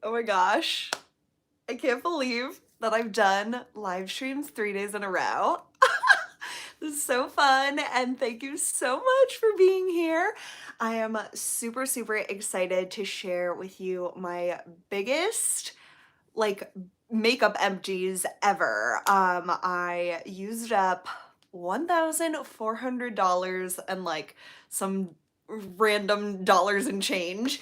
Oh my gosh. I can't believe that I've done live streams 3 days in a row. This is so fun, and thank you so much for being here. I am super, super excited to share with you my biggest, like, makeup empties ever. I used up $1,400 and like some random dollars and change.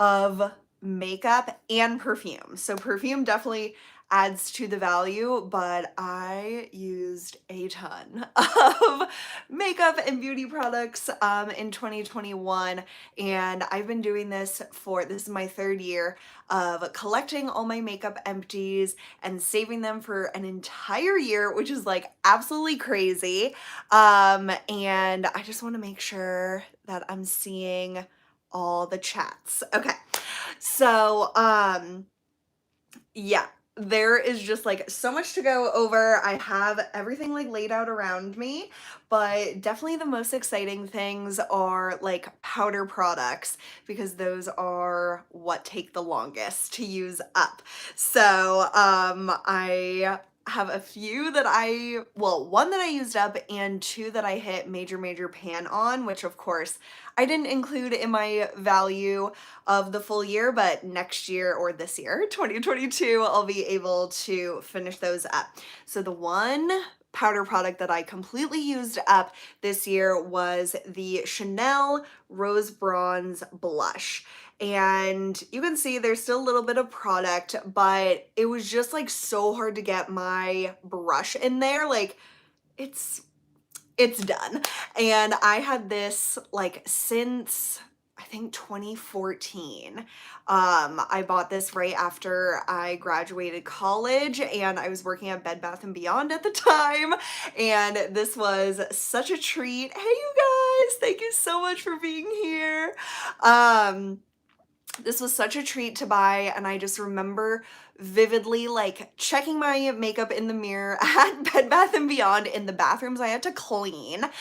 Of makeup and perfume. So perfume definitely adds to the value, but I used a ton of makeup and beauty products in 2021, and I've been doing this this is my third year of collecting all my makeup empties and saving them for an entire year, which is like absolutely crazy. And I just want to make sure that I'm seeing all the chats. Okay. So, yeah, there is just like so much to go over. I have everything like laid out around me, but definitely the most exciting things are like powder products because those are what take the longest to use up. So, I have a few that one that I used up and two that I hit major pan on, which of course I didn't include in my value of the full year, but next year or this year, 2022, I'll be able to finish those up. So the one powder product that I completely used up this year was the Chanel Rose Bronze Blush. And you can see there's still a little bit of product, but it was just like so hard to get my brush in there. Like it's done. And I had this like since I think 2014. I bought this right after I graduated college and I was working at Bed Bath & Beyond at the time, and this was such a treat. Hey you guys, thank you so much for being here. This was such a treat to buy, and I just remember vividly like checking my makeup in the mirror at Bed Bath & Beyond in the bathrooms I had to clean. Um,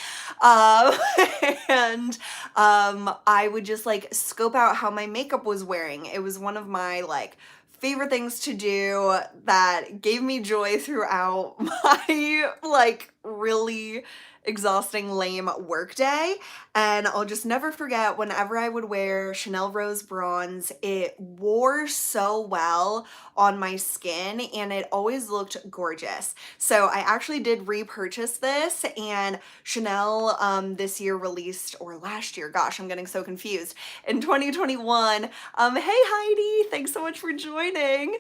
and I would just like scope out how my makeup was wearing. It was one of my like favorite things to do that gave me joy throughout my like really exhausting, lame workday. And I'll just never forget whenever I would wear Chanel Rose Bronze, it wore so well on my skin and it always looked gorgeous. So I actually did repurchase this, and Chanel this year released, or last year, gosh, I'm getting so confused, in 2021. Hey Heidi, thanks so much for joining.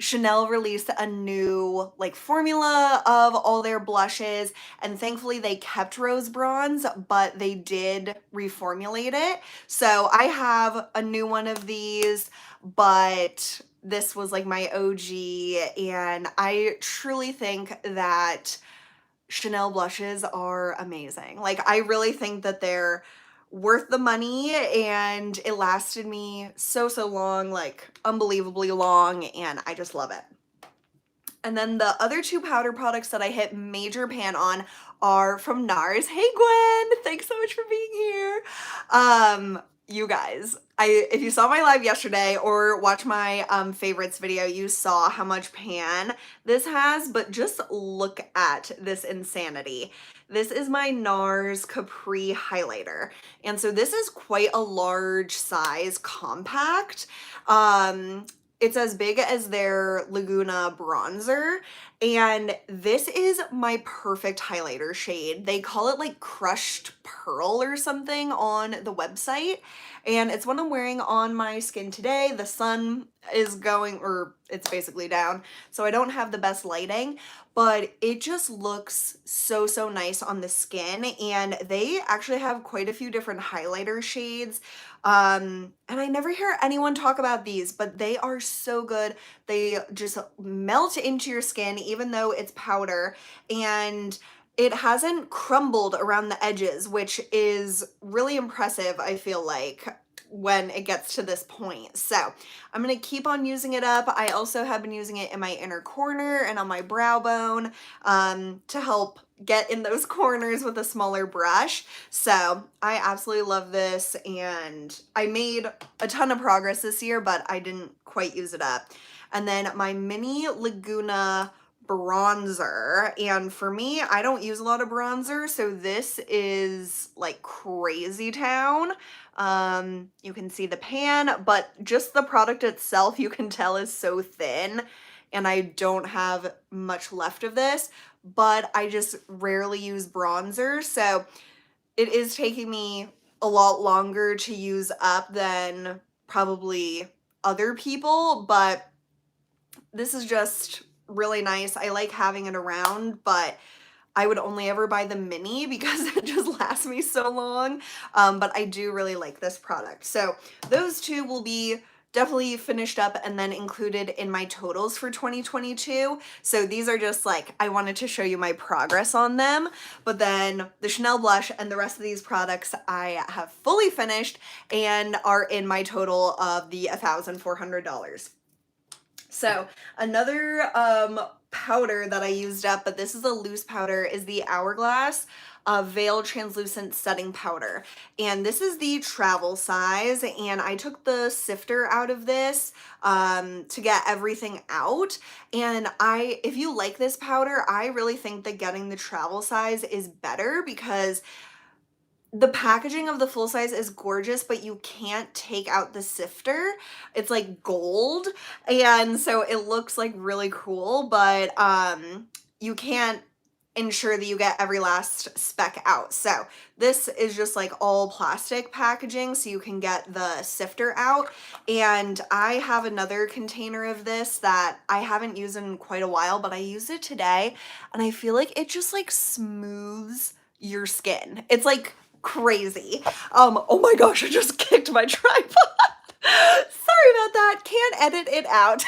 Chanel released a new like formula of all their blushes, and thankfully they kept Rose Bronze, but they did reformulate it. So I have a new one of these, but this was like my OG, and I truly think that Chanel blushes are amazing. Like I really think that they're worth the money, and it lasted me so long, like unbelievably long, and I just love it. And then the other two powder products that I hit major pan on are from Nars. Hey Gwen, thanks so much for being here. You guys, if you saw my live yesterday or watch my favorites video, you saw how much pan this has, but just look at this insanity. This is my Nars Capri highlighter. And so this is quite a large size compact. It's as big as their Laguna bronzer, and this is my perfect highlighter shade. They call it like crushed pearl or something on the website, and it's what I'm wearing on my skin today. The sun is going, or it's basically down, so I don't have the best lighting, but it just looks so nice on the skin. And they actually have quite a few different highlighter shades. And I never hear anyone talk about these, but they are so good. They just melt into your skin even though it's powder, and it hasn't crumbled around the edges, which is really impressive, I feel like. when it gets to this point. So I'm gonna keep on using it up. I also have been using it in my inner corner and on my brow bone to help get in those corners with a smaller brush. So I absolutely love this, and I made a ton of progress this year, but I didn't quite use it up. And then my mini Laguna bronzer, and for me, I don't use a lot of bronzer, so this is like crazy town. You can see the pan, but just the product itself you can tell is so thin, and I don't have much left of this, but I just rarely use bronzer, so it is taking me a lot longer to use up than probably other people, but this is just really nice. I like having it around, but I would only ever buy the mini because it just lasts me so long. But I do really like this product. So those two will be definitely finished up and then included in my totals for 2022. So these are just like, I wanted to show you my progress on them, but then the Chanel blush and the rest of these products I have fully finished and are in my total of the $1,400. So another powder that I used up, but this is a loose powder, is the Hourglass Veil Translucent Setting Powder. And this is the travel size, and I took the sifter out of this to get everything out. And if you like this powder, I really think that getting the travel size is better because the packaging of the full size is gorgeous, but you can't take out the sifter. It's like gold, and so it looks like really cool, but you can't ensure that you get every last speck out. So this is just like all plastic packaging, so you can get the sifter out. And I have another container of this that I haven't used in quite a while, but I used it today, and I feel like it just like smooths your skin. It's like crazy. Oh my gosh, I just kicked my tripod. Sorry about that. Can't edit it out.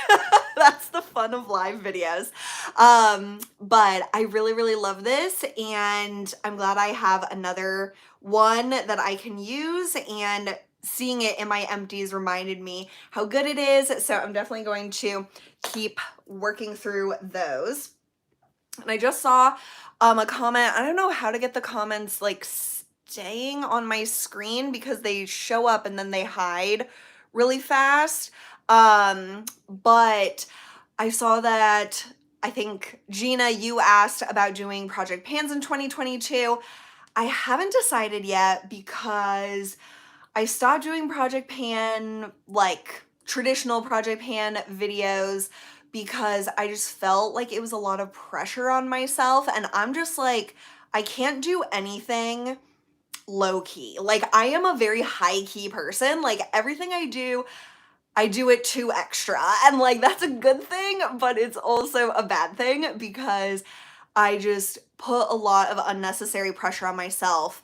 That's the fun of live videos. But I really love this, and I'm glad I have another one that I can use, and seeing it in my empties reminded me how good it is. So I'm definitely going to keep working through those. And I just saw a comment. I don't know how to get the comments like staying on my screen because they show up and then they hide really fast. But I saw that, I think Gina, you asked about doing project pans in 2022. I haven't decided yet because I stopped doing project pan, like traditional project pan videos, because I just felt like it was a lot of pressure on myself, and I'm just like, I can't do anything low key. Like, I am a very high key person. Like, everything I do it too extra, and like that's a good thing, but it's also a bad thing because I just put a lot of unnecessary pressure on myself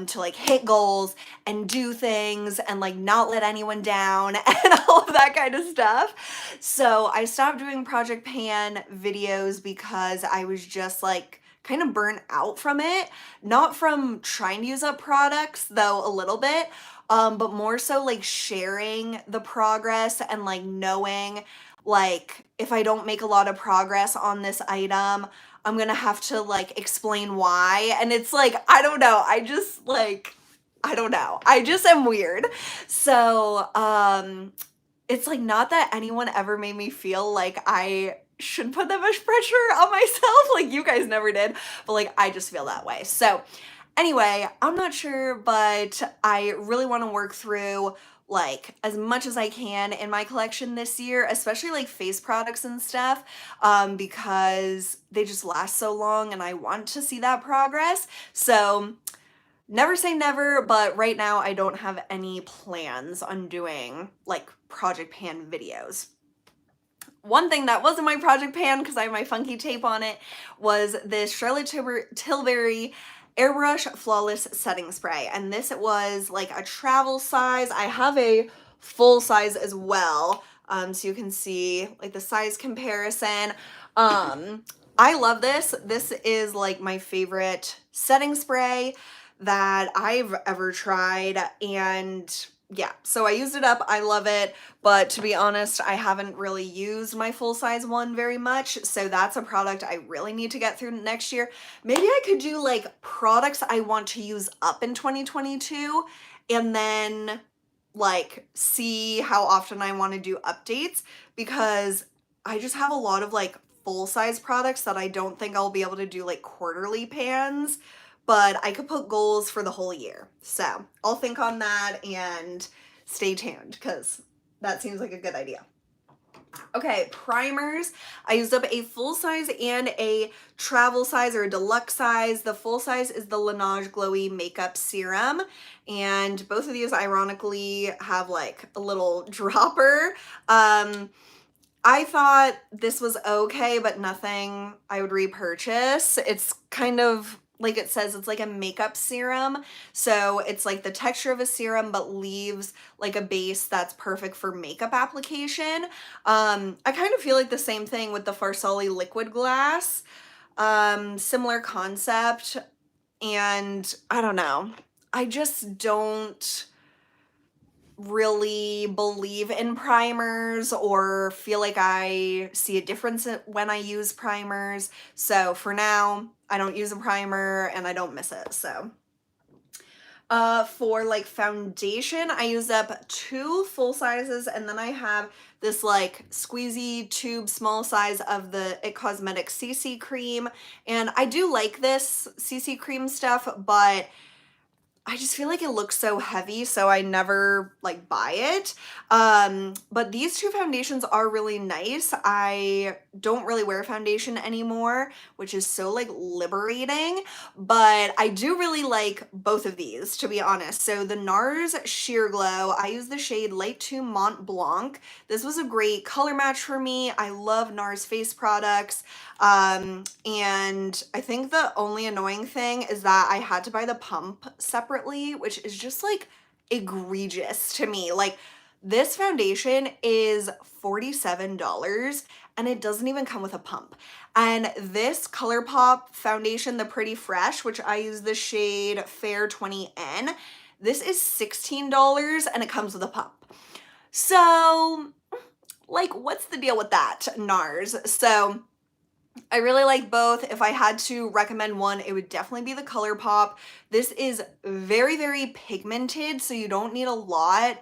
to like hit goals and do things and like not let anyone down and all of that kind of stuff. So I stopped doing project pan videos because I was just like kind of burnt out from it. Not from trying to use up products, though a little bit, but more so like sharing the progress and like knowing like if I don't make a lot of progress on this item, I'm gonna have to like explain why. And it's like, I don't know, I just am weird. So it's like not that anyone ever made me feel like I should put that much pressure on myself, like you guys never did, but like I just feel that way. So anyway, I'm not sure, but I really want to work through like as much as I can in my collection this year, especially like face products and stuff, because they just last so long and I want to see that progress. So never say never, but right now I don't have any plans on doing like project pan videos. One thing that wasn't my project pan because I have my funky tape on it was this Charlotte Tilbury Airbrush Flawless Setting Spray, and this was like a travel size. I have a full size as well, so you can see like the size comparison. I love this. This is like my favorite setting spray that I've ever tried, and yeah, so I used it up. I love it, but to be honest, I haven't really used my full-size one very much, so that's a product I really need to get through next year. Maybe I could do like products I want to use up in 2022 and then like see how often I want to do updates, because I just have a lot of like full-size products that I don't think I'll be able to do like quarterly pans, but I could put goals for the whole year. So I'll think on that and stay tuned because that seems like a good idea. Okay, primers. I used up a full size and a travel size or a deluxe size. The full size is the Linage Glowy Makeup Serum, and both of these ironically have like a little dropper. I thought this was okay, but nothing I would repurchase. It's kind of like it says, it's like a makeup serum. So it's like the texture of a serum, but leaves like a base that's perfect for makeup application. I kind of feel like the same thing with the Farsali liquid glass. Similar concept. And I don't know. I just don't really believe in primers or feel like I see a difference when I use primers. So for now, I don't use a primer and I don't miss it. So for like foundation, I use up 2 full sizes, and then I have this like squeezy tube small size of the IT Cosmetics CC cream. And I do like this CC cream stuff, but I just feel like it looks so heavy, so I never like buy it. But these 2 foundations are really nice. I don't really wear foundation anymore, which is so like liberating, but I do really like both of these, to be honest. So the NARS Sheer Glow, I use the shade Light 2 Mont Blanc. This was a great color match for me. I love NARS face products. And I think the only annoying thing is that I had to buy the pump separately, which is just like egregious to me. Like, this foundation is $47 and it doesn't even come with a pump. And this Colourpop foundation, the Pretty Fresh, which I use the shade Fair 20N, this is $16 and it comes with a pump. So, like, what's the deal with that, NARS? So I really like both. If I had to recommend one, it would definitely be the Colourpop. This is very, very pigmented, so you don't need a lot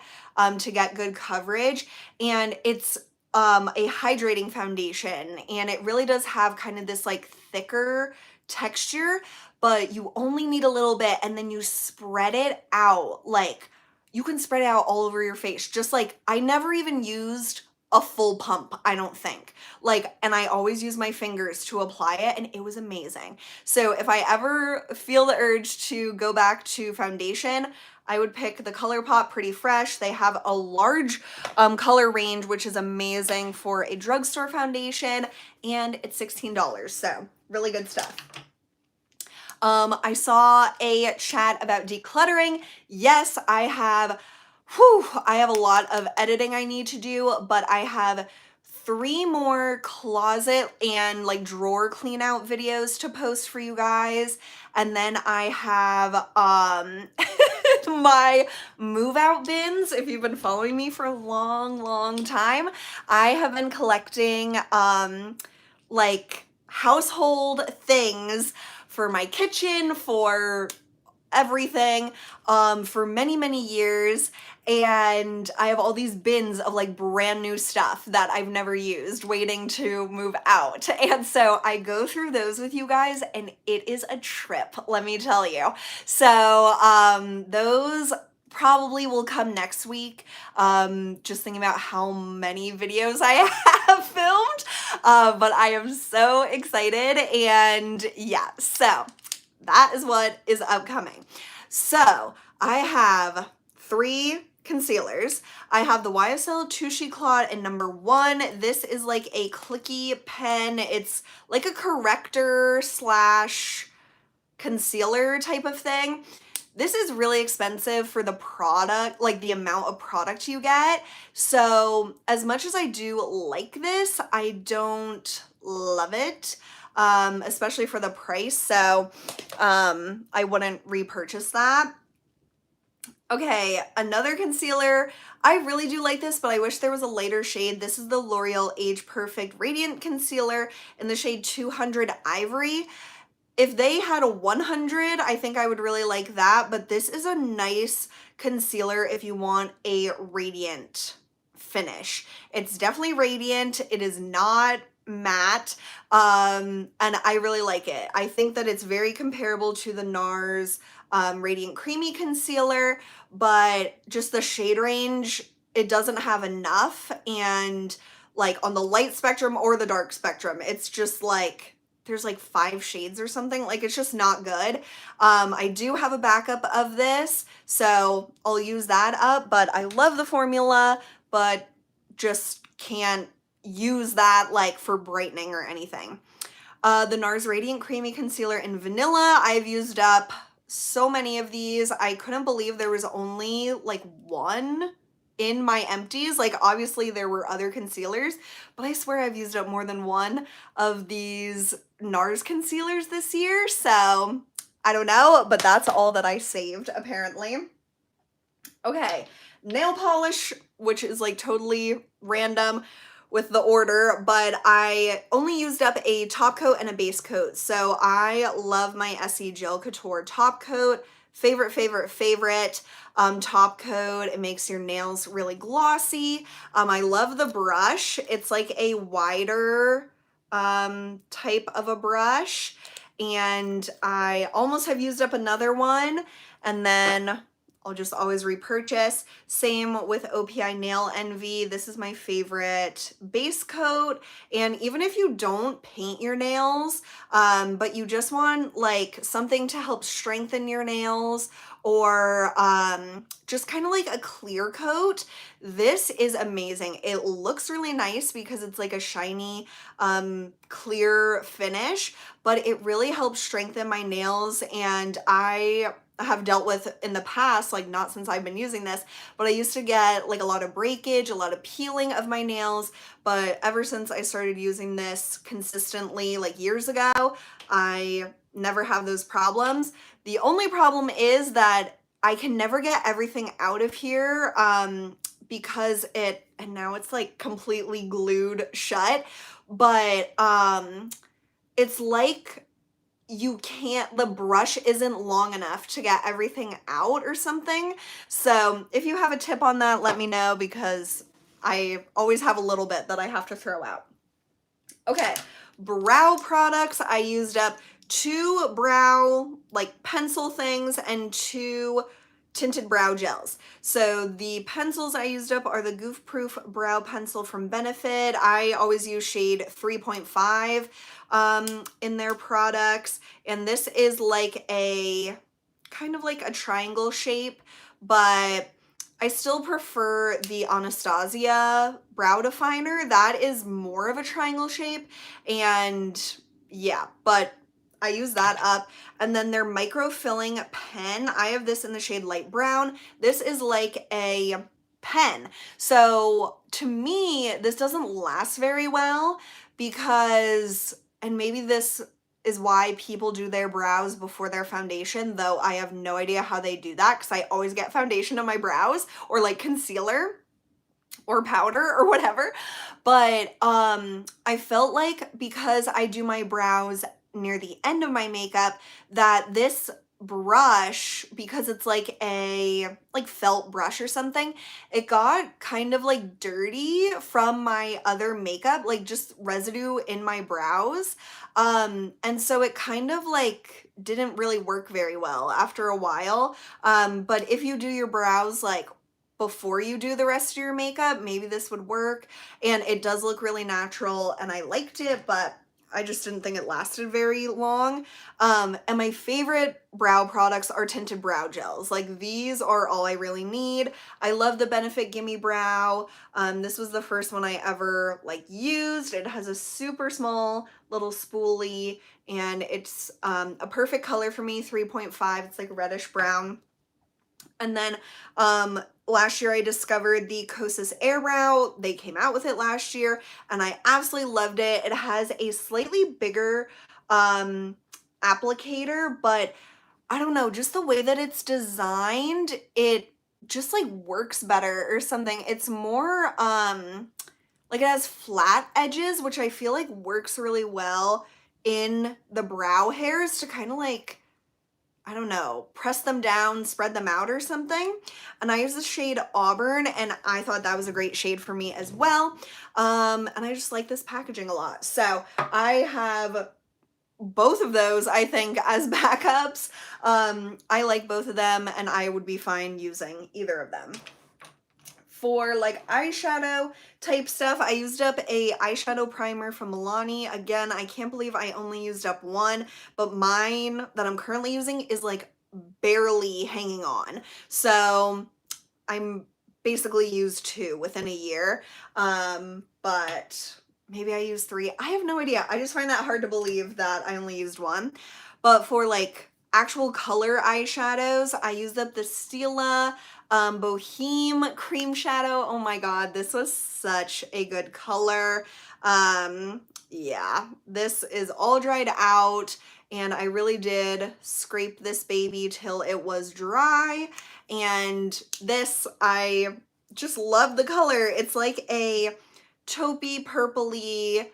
to get good coverage. And it's a hydrating foundation, and it really does have kind of this like thicker texture, but you only need a little bit, and then you spread it out. Like, you can spread it out all over your face. Just like, I never even used a full pump, I don't think. Like, and I always use my fingers to apply it, and it was amazing. So if I ever feel the urge to go back to foundation, I would pick the Colourpop Pretty Fresh. They have a large color range, which is amazing for a drugstore foundation, and it's $16, so really good stuff. I saw a chat about decluttering. Yes, I have a lot of editing I need to do, but I have 3 more closet and like drawer clean out videos to post for you guys. And then I have my move out bins. If you've been following me for a long time, I have been collecting like household things for my kitchen, for everything, for many years, and I have all these bins of like brand new stuff that I've never used waiting to move out. And so I go through those with you guys, and it is a trip, let me tell you. So those probably will come next week. Just thinking about how many videos I have filmed, but I am so excited. And yeah, so that is what is upcoming. So I have 3 concealers. I have the YSL Touche Cloud in number 1. This is like a clicky pen. It's like a corrector slash concealer type of thing. This is really expensive for the product, like the amount of product you get. So as much as I do like this, I don't love it. Especially for the price, so I wouldn't repurchase that. Okay, another concealer. I really do like this, but I wish there was a lighter shade. This is the L'Oreal Age Perfect Radiant Concealer in the shade 200 Ivory. If they had a 100, I think I would really like that, but this is a nice concealer if you want a radiant finish. It's definitely radiant. It is not matte, and I really like it. I think that it's very comparable to the Nars Radiant Creamy Concealer, but just the shade range, it doesn't have enough, and like on the light spectrum or the dark spectrum, it's just like there's like 5 shades or something. Like it's just not good. I do have a backup of this, so I'll use that up, but I love the formula, but just can't use that like for brightening or anything. The NARS Radiant Creamy Concealer in Vanilla, I've used up so many of these. I couldn't believe there was only like one in my empties. Like obviously there were other concealers, but I swear I've used up more than one of these NARS concealers this year. So I don't know, but that's all that I saved apparently. Okay, nail polish, which is like totally random with the order, but I only used up a top coat and a base coat. So I love my Essie Gel Couture top coat. Favorite, favorite, favorite top coat. It makes your nails really glossy. I love the brush. It's like a wider type of a brush, and I almost have used up another one, and then I'll just always repurchase. Same with OPI Nail Envy. This is my favorite base coat. And even if you don't paint your nails, but you just want like something to help strengthen your nails, or just kind of like a clear coat, this is amazing. It looks really nice because it's like a shiny, clear finish, but it really helps strengthen my nails. And I have dealt with in the past, like not since I've been using this, but I used to get like a lot of breakage, a lot of peeling of my nails, but ever since I started using this consistently like years ago, I never have those problems. The only problem is that I can never get everything out of here because and now it's like completely glued shut, but it's like the brush isn't long enough to get everything out or something. So if you have a tip on that, let me know, because I always have a little bit that I have to throw out. Okay, brow products. I used up 2 brow like pencil things and 2 tinted brow gels. So the pencils I used up are the Goof Proof Brow Pencil from Benefit. I always use shade 3.5 in their products. And this is like a kind of like a triangle shape, but I still prefer the Anastasia brow definer. That is more of a triangle shape, and yeah, but I use that up. And then their micro filling pen, I have this in the shade light brown. This is like a pen. So to me, this doesn't last very well because, and maybe this is why people do their brows before their foundation, though I have no idea how they do that because I always get foundation on my brows or like concealer or powder or whatever. But I felt like because I do my brows near the end of my makeup, that this brush, because it's like a felt brush or something, it got kind of like dirty from my other makeup, like just residue in my brows, and so it kind of like didn't really work very well after a while. But if you do your brows like before you do the rest of your makeup, maybe this would work. And it does look really natural and I liked it, but I just didn't think it lasted very long. And my favorite brow products are tinted brow gels. Like these are all I really need. I love the Benefit Gimme Brow. This was the first one I ever like used. It has a super small little spoolie and it's a perfect color for me, 3.5. It's like reddish brown. And then last year I discovered the Kosas Airbrow. They came out with it last year and I absolutely loved it. It has a slightly bigger applicator, but I don't know, just the way that it's designed, it just like works better or something. It's more like it has flat edges, which I feel like works really well in the brow hairs to kind of like, I don't know, press them down, spread them out or something. And I use the shade Auburn, and I thought that was a great shade for me as well. And I just like this packaging a lot. So I have both of those, I think, as backups. I like both of them, and I would be fine using either of them. For like eyeshadow type stuff, I used up a eyeshadow primer from Milani. Again, I can't believe I only used up one, but mine that I'm currently using is like barely hanging on. So I'm basically used two within a year. But maybe I used three. I have no idea. I just find that hard to believe that I only used one. But for like actual color eyeshadows, I used up the Stila Boheme cream shadow. Oh my god, this was such a good color. Yeah, this is all dried out, and I really did scrape this baby till it was dry. And this, I just love the color. It's like a taupey purpley,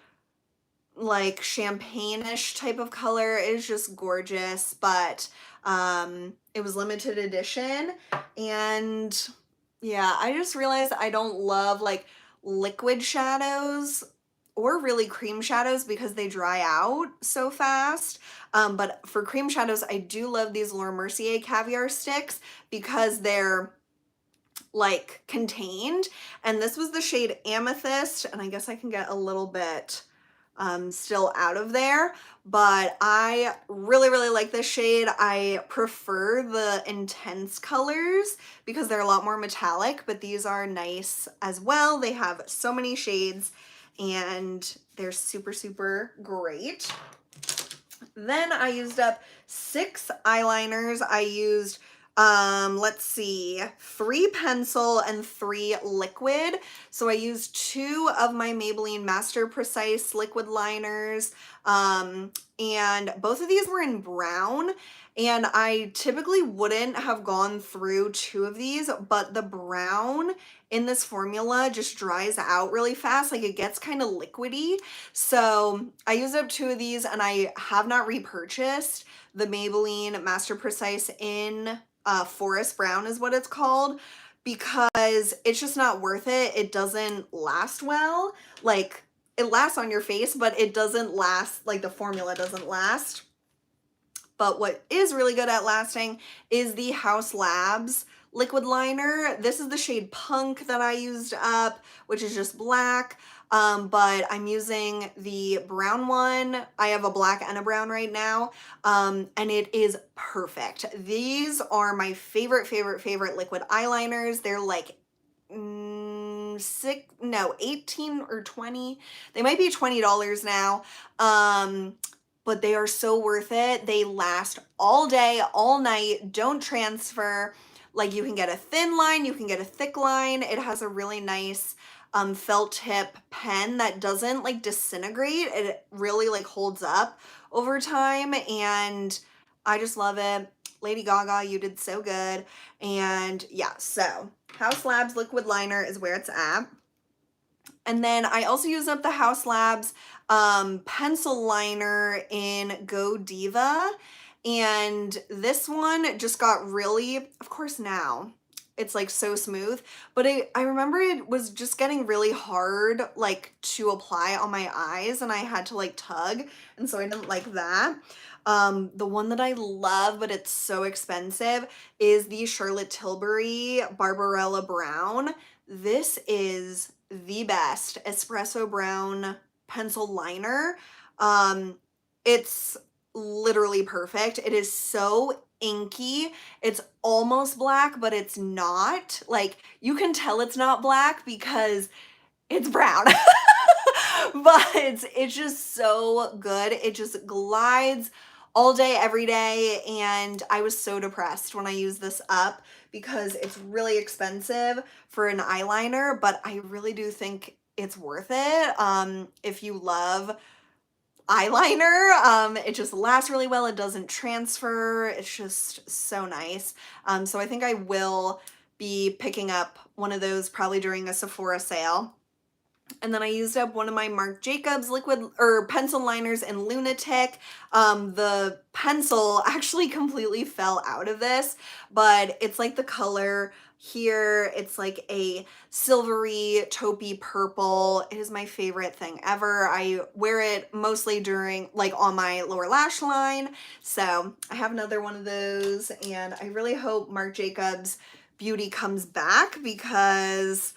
like champagne-ish type of color. It is just gorgeous, but it was limited edition. And yeah, I just realized I don't love like liquid shadows or really cream shadows because they dry out so fast. But for cream shadows, I do love these Laura Mercier Caviar sticks because they're like contained. And this was the shade Amethyst, and I guess I can get a little bit still out of there, but I really like this shade. I prefer the intense colors because they're a lot more metallic, but these are nice as well. They have so many shades and they're super great. Then I used up 6 eyeliners. I used let's see, 3 pencil and 3 liquid. So I used 2 of my Maybelline Master Precise liquid liners, and both of these were in brown, and I typically wouldn't have gone through 2 of these, but the brown in this formula just dries out really fast. Like, it gets kind of liquidy. So I used up 2 of these, and I have not repurchased the Maybelline Master Precise in Forest Brown is what it's called, because it's just not worth it. It doesn't last well. Like, it lasts on your face, but it doesn't last, like the formula doesn't last. But what is really good at lasting is the Haus Labs liquid liner. This is the shade Punk that I used up, which is just black. But I'm using the brown one. I have a black and a brown right now, and it is perfect. These are my favorite liquid eyeliners. They're like 18 or 20. They might be $20 now. But they are so worth it. They last all day, all night, don't transfer. Like, you can get a thin line, you can get a thick line. It has a really nice felt tip pen that doesn't like disintegrate. It really like holds up over time, and I just love it. Lady Gaga, you did so good. And yeah, so Haus Labs liquid liner is where it's at. And then I also use up the Haus Labs pencil liner in Go Diva, and this one just got really, of course now it's like so smooth, but I remember it was just getting really hard like to apply on my eyes, and I had to like tug, and so I didn't like that. The one that I love, but it's so expensive, is the Charlotte Tilbury Barbarella Brown. This is the best espresso brown pencil liner. It's literally perfect. It is so inky. It's almost black, but it's not. Like, you can tell it's not black because it's brown. But it's just so good. It just glides all day, every day, and I was so depressed when I used this up because it's really expensive for an eyeliner, but I really do think it's worth it. If you love eyeliner, it just lasts really well. It doesn't transfer. It's just so nice. So I think I will be picking up one of those probably during a Sephora sale. And then I used up one of my Marc Jacobs liquid or pencil liners in Lunatic. The pencil actually completely fell out of this, but it's like the color here. It's like a silvery taupey purple. It is my favorite thing ever. I wear it mostly during like on my lower lash line. So I have another one of those, and I really hope Marc Jacobs Beauty comes back because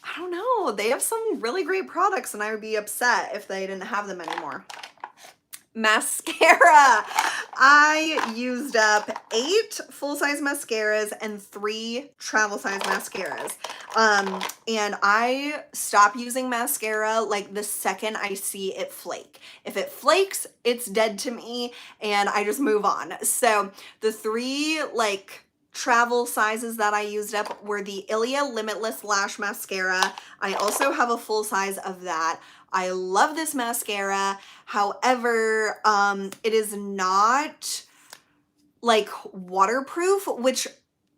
I don't know, they have some really great products and I would be upset if they didn't have them anymore. Mascara. I used up 8 full-size mascaras and 3 travel-size mascaras. And I stop using mascara like the second I see it flake. If it flakes, it's dead to me and I just move on. So the 3 like travel sizes that I used up were the Ilia Limitless Lash Mascara. I also have a full size of that. I love this mascara. However, it is not like waterproof, which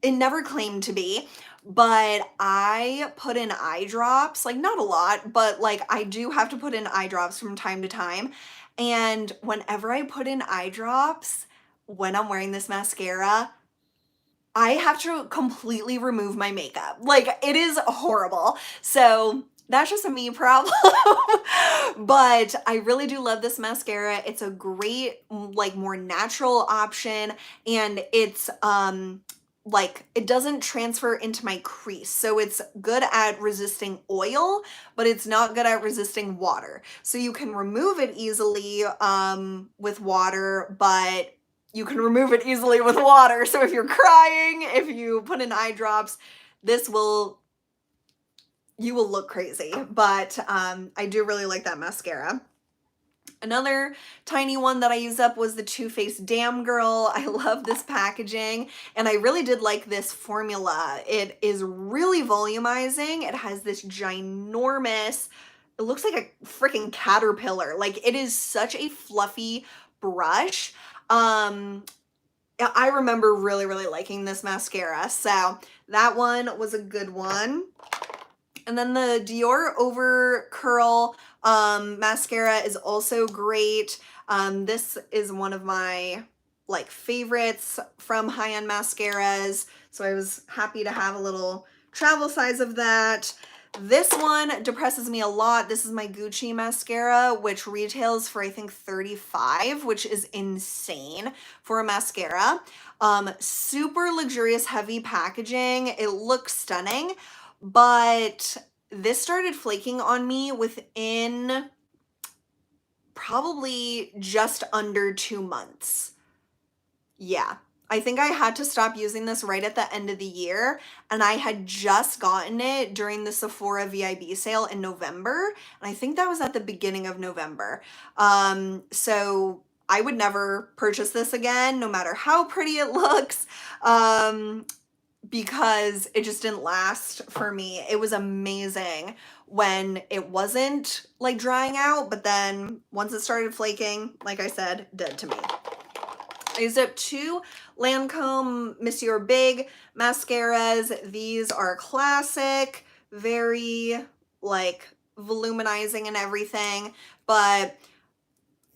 it never claimed to be, but I put in eye drops, like not a lot, but like I do have to put in eye drops from time to time. And whenever I put in eye drops, when I'm wearing this mascara, I have to completely remove my makeup. Like, it is horrible. So that's just a me problem. But I really do love this mascara. It's a great, like, more natural option. And it's, like, it doesn't transfer into my crease. So it's good at resisting oil, but it's not good at resisting water. So you can remove it easily with water, but you can remove it easily with water. So if you're crying, if you put in eye drops, you will look crazy. But I do really like that mascara. Another tiny one that I used up was the Too Faced Damn Girl. I love this packaging, and I really did like this formula. It is really volumizing. It has this ginormous, it looks like a freaking caterpillar. Like, it is such a fluffy brush. I remember really, really liking this mascara. So that one was a good one. And then the Dior Over Curl mascara is also great. This is one of my like favorites from high-end mascaras. So I was happy to have a little travel size of that. This one depresses me a lot. This is my Gucci mascara, which retails for I think $35, which is insane for a mascara. Super luxurious, heavy packaging. It looks stunning, but this started flaking on me within probably just under 2 months. Yeah. I think I had to stop using this right at the end of the year, and I had just gotten it during the Sephora VIB sale in November, and I think that was at the beginning of November. So I would never purchase this again, no matter how pretty it looks, because it just didn't last for me. It was amazing when it wasn't like drying out, but then once it started flaking, like I said, dead to me. I used up 2 Lancome Mercier Big mascaras. These are classic, very like voluminizing and everything, but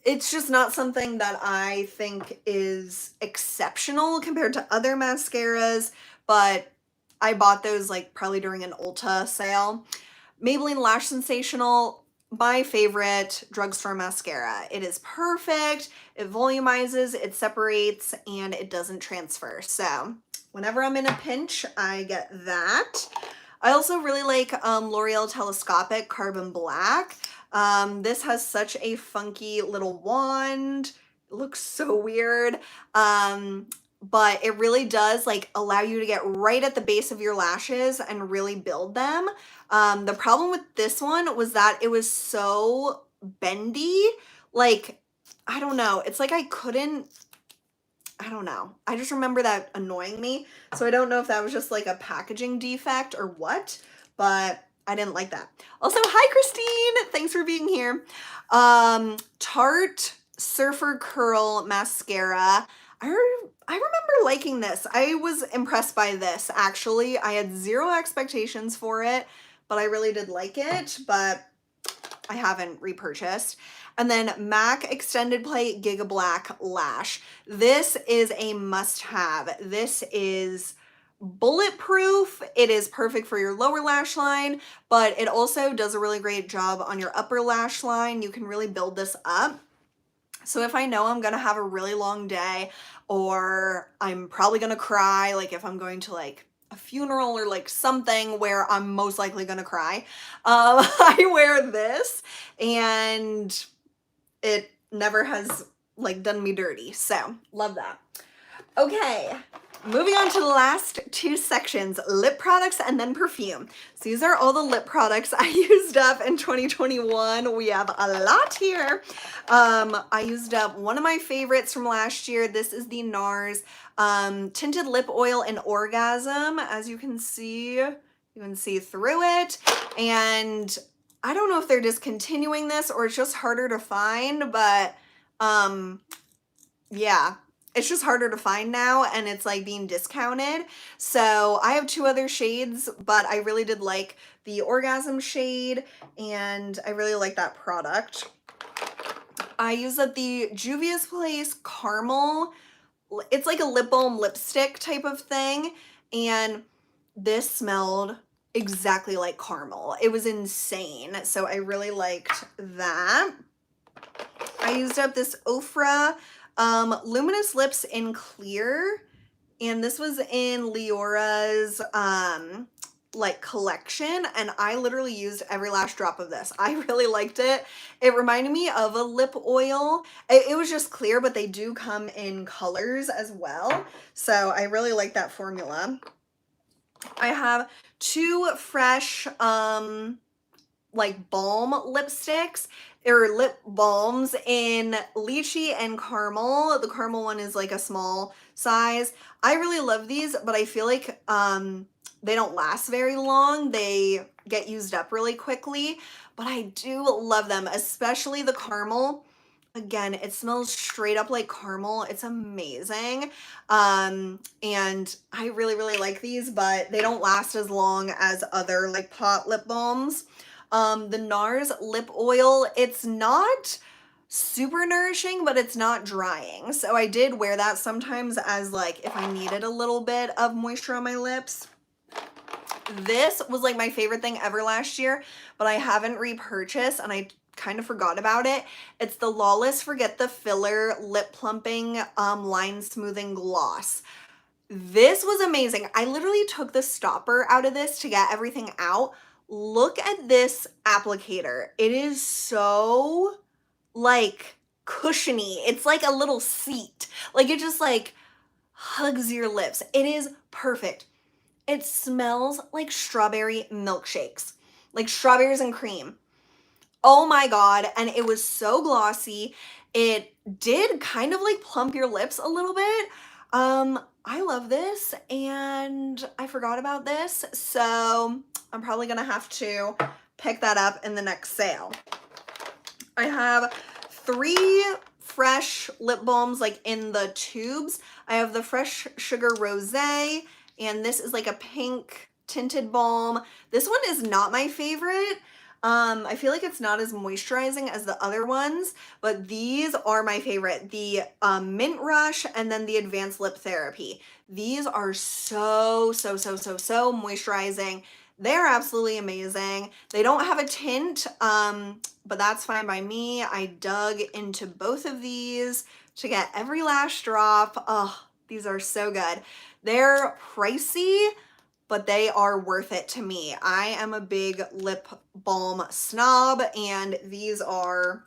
it's just not something that I think is exceptional compared to other mascaras, but I bought those like probably during an Ulta sale. Maybelline Lash Sensational, my favorite drugstore mascara. It is perfect, it volumizes, it separates, and it doesn't transfer. So whenever I'm in a pinch, I get that. I also really like L'Oreal Telescopic Carbon Black. This has such a funky little wand. It looks so weird. But it really does like allow you to get right at the base of your lashes and really build them. The problem with this one was that it was so bendy. Like, I don't know. It's like I don't know. I just remember that annoying me. So I don't know if that was just like a packaging defect or what, but I didn't like that. Also, hi Christine, thanks for being here. Tarte Surfer Curl Mascara. I remember liking this. I was impressed by this, actually. I had zero expectations for it, but I really did like it, but I haven't repurchased. And then MAC Extended Play Giga Black Lash. This is a must-have. This is bulletproof. It is perfect for your lower lash line, but it also does a really great job on your upper lash line. You can really build this up. So if I know I'm gonna have a really long day, or I'm probably gonna cry, like if I'm going to like a funeral or like something where I'm most likely gonna cry, I wear this and it never has like done me dirty. So love that. Okay, moving on to the last two sections, lip products and then perfume. So these are all the lip products I used up in 2021. We have a lot here. I used up one of my favorites from last year. This is the Nars Tinted Lip Oil in Orgasm. As you can see through it. And I don't know if they're discontinuing this or it's just harder to find, but yeah. It's just harder to find now and it's like being discounted. So I have two other shades, but I really did like the Orgasm shade and I really like that product. I use up the Juvia's Place Caramel. It's like a lip balm lipstick type of thing. And this smelled exactly like caramel. It was insane. So I really liked that. I used up this Ofra Luminous Lips in Clear, and this was in Leora's like collection, and I literally used every last drop of this. I really liked it. It reminded me of a lip oil. It was just clear, but they do come in colors as well, so I really like that formula. I have two fresh like balm lipsticks or lip balms in lychee and caramel. The caramel one is like a small size. I really love these, but I feel like they don't last very long. They get used up really quickly, but I do love them, especially the caramel. Again, it smells straight up like caramel. It's amazing. And I really, really like these, but they don't last as long as other like pot lip balms. The Nars Lip Oil, it's not super nourishing, but it's not drying. So I did wear that sometimes as like if I needed a little bit of moisture on my lips. This was like my favorite thing ever last year, but I haven't repurchased and I kind of forgot about it. It's the Lawless Forget the Filler Lip Plumping Line Smoothing Gloss. This was amazing. I literally took the stopper out of this to get everything out. Look at this applicator. It is so like cushiony. It's like a little seat. Like it just like hugs your lips. It is perfect. It smells like strawberry milkshakes, like strawberries and cream. Oh my God. And it was so glossy. It did kind of like plump your lips a little bit. I love this and I forgot about this. So I'm probably gonna have to pick that up in the next sale. I have three fresh lip balms like in the tubes. I have the Fresh Sugar Rosé, and this is like a pink tinted balm. This one is not my favorite. I feel like it's not as moisturizing as the other ones, but these are my favorite. The Mint Rush and then the Advanced Lip Therapy. These are so moisturizing. They're absolutely amazing. They don't have a tint, but that's fine by me. I dug into both of these to get every lash drop. Oh, these are so good. They're pricey, but they are worth it to me. I am a big lip balm snob, and these are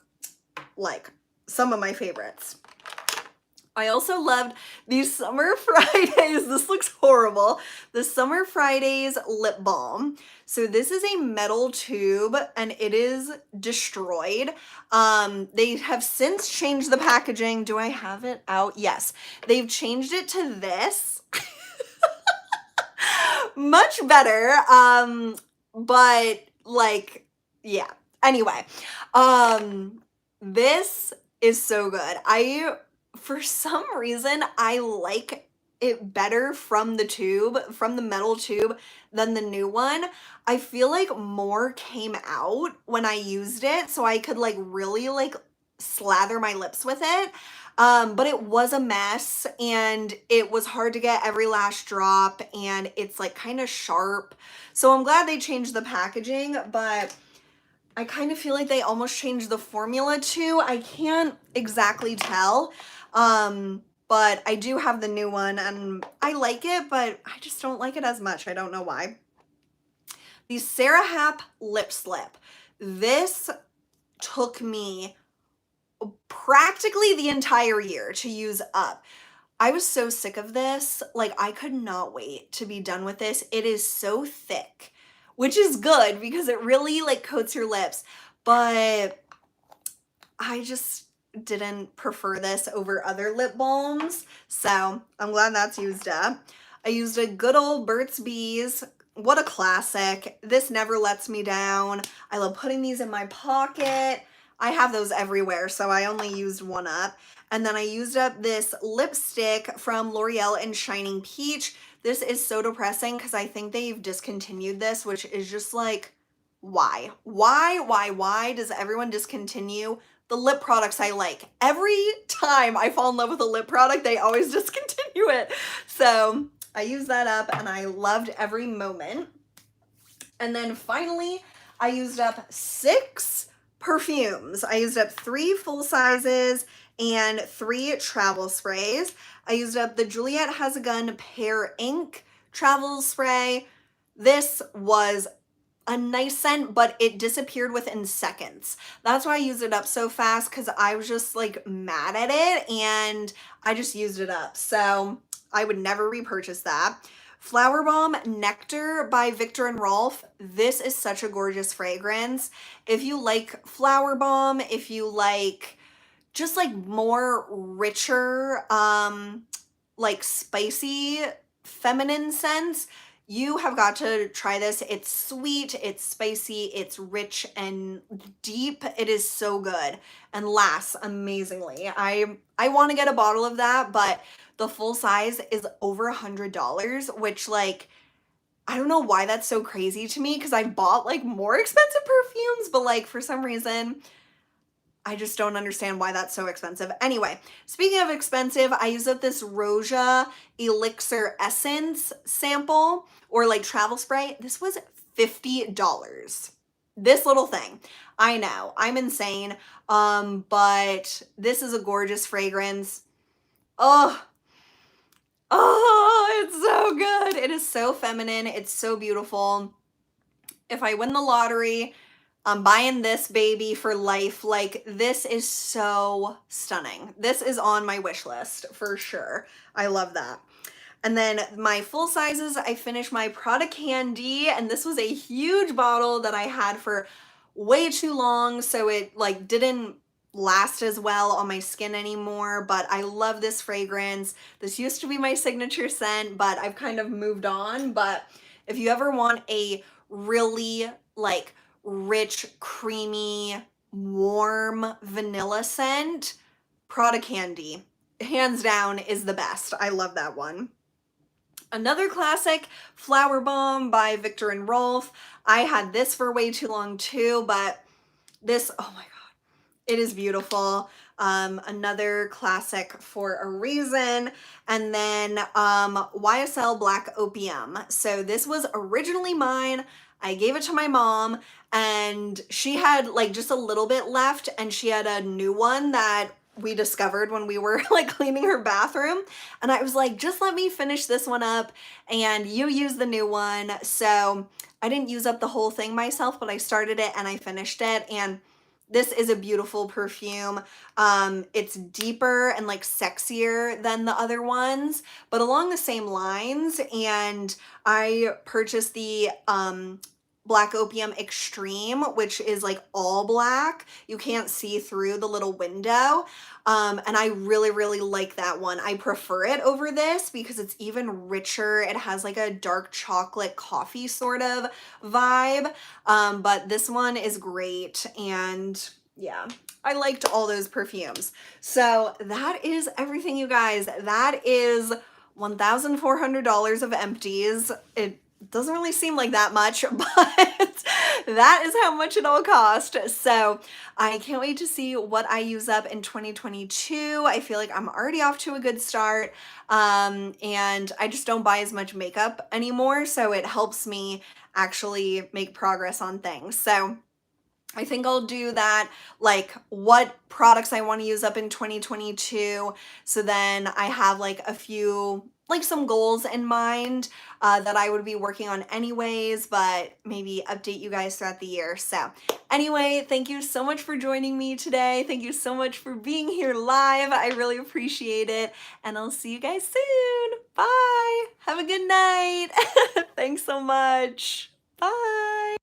like some of my favorites. I also loved these Summer Fridays. This looks horrible. The Summer Fridays lip balm. So this is a metal tube and it is destroyed. They have since changed the packaging. Do I have it out? Yes. They've changed it to this. Much better. But like, yeah. Anyway, this is so good. I for some reason, I like it better from the tube, from the metal tube, than the new one. I feel like more came out when I used it, so I could like really like slather my lips with it. But it was a mess and it was hard to get every last drop and it's like kind of sharp. So I'm glad they changed the packaging, but I kind of feel like they almost changed the formula too. I can't exactly tell. But I do have the new one and I like it, but I just don't like it as much. I don't know why. The Sarah Hap Lip Slip. This took me practically the entire year to use up. I was so sick of this. Like, I could not wait to be done with this. It is so thick, which is good because it really like coats your lips, but I just didn't prefer this over other lip balms. So I'm glad that's used up. I used a good old Burt's Bees. What a classic. This never lets me down. I love putting these in my pocket. I have those everywhere, so I only used one up. And then I used up this lipstick from L'Oreal in Shining Peach. This is so depressing because I think they've discontinued this, which is just like, why? Why does everyone discontinue the lip products I like? Every time I fall in love with a lip product, they always discontinue it. So I used that up and I loved every moment. And then finally, I used up 6 perfumes. I used up 3 full sizes and 3 travel sprays. I used up the Juliette Has a Gun Pear Ink travel spray. This was a nice scent, but it disappeared within seconds. That's why I used it up so fast, because I was just like mad at it and I just used it up. So I would never repurchase that. Flower Balm Nectar by Viktor and Rolf. This is such a gorgeous fragrance. If you like Flower Balm, if you like just like more richer, like spicy feminine scents, you have got to try this. It's sweet, it's spicy, it's rich and deep. It is so good and lasts amazingly. I want to get a bottle of that, but the full size is over $100, which like, I don't know why that's so crazy to me because I've bought like more expensive perfumes, but like for some reason, I just don't understand why that's so expensive. Anyway, speaking of expensive, I used up this Roja Elixir Essence sample or like travel spray. This was $50. This little thing. I know, I'm insane. But this is a gorgeous fragrance. Oh, it's so good. It is so feminine. It's so beautiful. If I win the lottery, I'm buying this baby for life. Like, this is so stunning. This is on my wish list for sure. I love that. And then my full sizes, I finished my Prada Candy, and this was a huge bottle that I had for way too long, so it like didn't last as well on my skin anymore, but I love this fragrance. This used to be my signature scent, but I've kind of moved on. But if you ever want a really like rich, creamy, warm vanilla scent, Prada Candy, hands down, is the best. I love that one. Another classic, Flower Balm by Viktor and Rolf. I had this for way too long too, but this, oh my God, it is beautiful. Another classic for a reason. And then YSL Black Opium. So this was originally mine. I gave it to my mom and she had like just a little bit left, and she had a new one that we discovered when we were like cleaning her bathroom, and I was like, just let me finish this one up and you use the new one. So I didn't use up the whole thing myself, but I started it and I finished it, and this is a beautiful perfume. It's deeper and like sexier than the other ones, but along the same lines. And I purchased the Black Opium Extreme, which is like all black. You can't see through the little window. And I really, really like that one. I prefer it over this because it's even richer. It has like a dark chocolate coffee sort of vibe. But this one is great. And Yeah, I liked all those perfumes. So that is everything, you guys. That is $1,400 of empties. It doesn't really seem like that much, but that is how much it all cost. So I can't wait to see what I use up in 2022. I feel like I'm already off to a good start. And I just don't buy as much makeup anymore, so it helps me actually make progress on things. So I think I'll do that, like what products I want to use up in 2022. So then I have like a few, like some goals in mind that I would be working on anyways, but maybe update you guys throughout the year. So anyway, thank you so much for joining me today. Thank you so much for being here live. I really appreciate it. And I'll see you guys soon. Bye. Have a good night. Thanks so much. Bye.